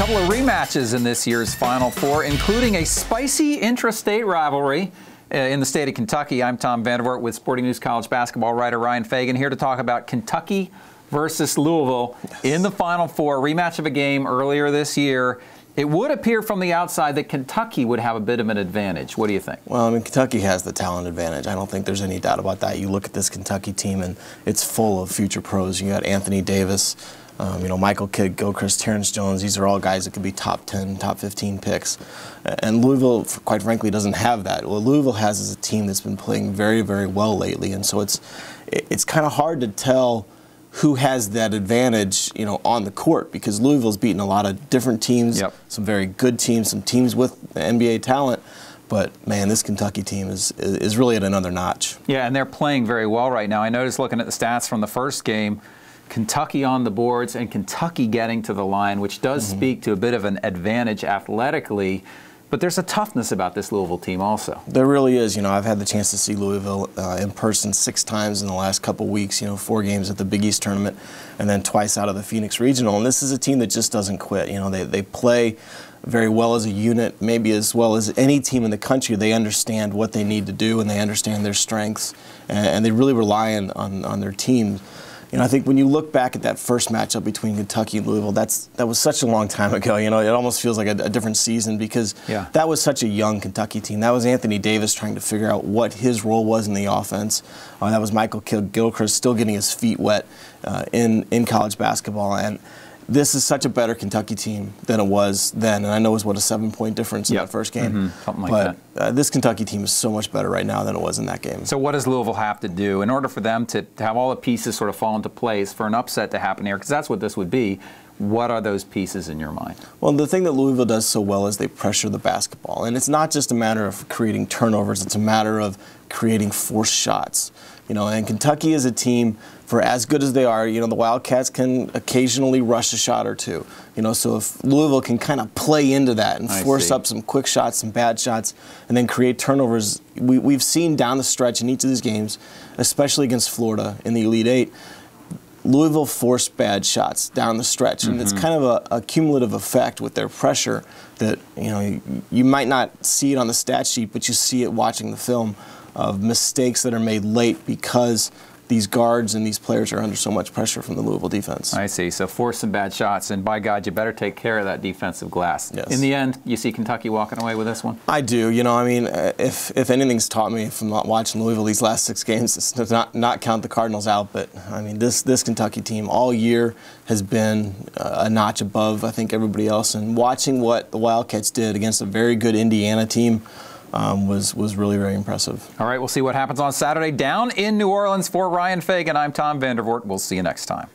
couple of rematches in this year's Final Four, including a spicy intra-state rivalry in the state of Kentucky. I'm Tom Vandervoort with Sporting News College basketball writer Ryan Fagan, here to talk about Kentucky versus Louisville in the Final Four, rematch of a game earlier this year. It would appear from the outside that Kentucky would have a bit of an advantage. What do you think? Well, I mean, Kentucky has the talent advantage. I don't think there's any doubt about that. You look at this Kentucky team, and it's full of future pros. You got Anthony Davis, Michael Kidd-Gilchrist, Terrence Jones. These are all guys that could be top 10, top 15 picks. And Louisville, quite frankly, doesn't have that. What Louisville has is a team that's been playing very, very well lately. And so it's kind of hard to tell who has that advantage, on the court, because Louisville's beaten a lot of different teams, some very good teams, some teams with NBA talent. But, man, this Kentucky team is really at another notch. Yeah, and they're playing very well right now. I noticed looking at the stats from the first game, Kentucky on the boards and Kentucky getting to the line, which does speak to a bit of an advantage athletically. But there's a toughness about this Louisville team also. There really is. I've had the chance to see Louisville in person 6 times in the last couple weeks, 4 games at the Big East tournament and then twice out of the Phoenix Regional. And this is a team that just doesn't quit. They play very well as a unit, maybe as well as any team in the country. They understand what they need to do and they understand their strengths, and they really rely on their team. I think when you look back at that first matchup between Kentucky and Louisville, that was such a long time ago. It almost feels like a different season, because that was such a young Kentucky team. That was Anthony Davis trying to figure out what his role was in the offense. That was Michael Kidd-Gilchrist still getting his feet wet in college basketball. And this is such a better Kentucky team than it was then. And I know it was, a 7-point difference in that first game. Something like that. This Kentucky team is so much better right now than it was in that game. So what does Louisville have to do in order for them to have all the pieces sort of fall into place for an upset to happen here? Because that's what this would be. What are those pieces in your mind? Well, the thing that Louisville does so well is they pressure the basketball. And it's not just a matter of creating turnovers. It's a matter of creating forced shots. And Kentucky is a team, for as good as they are, the Wildcats can occasionally rush a shot or two. So if Louisville can kind of play into that and force up some quick shots, some bad shots, and then create turnovers, we've seen down the stretch in each of these games, especially against Florida in the Elite Eight, Louisville forced bad shots down the stretch, and it's kind of a cumulative effect with their pressure that you might not see it on the stat sheet, but you see it watching the film of mistakes that are made late because these guards and these players are under so much pressure from the Louisville defense. I see. So force some bad shots, and by God, you better take care of that defensive glass. Yes. In the end, you see Kentucky walking away with this one? I do. If anything's taught me from not watching Louisville these last 6 games, it's to not count the Cardinals out. But, this Kentucky team all year has been a notch above, I think, everybody else. And watching what the Wildcats did against a very good Indiana team was really very impressive. All right, we'll see what happens on Saturday down in New Orleans. For Ryan Fagan, I'm Tom Vandervoort. We'll see you next time.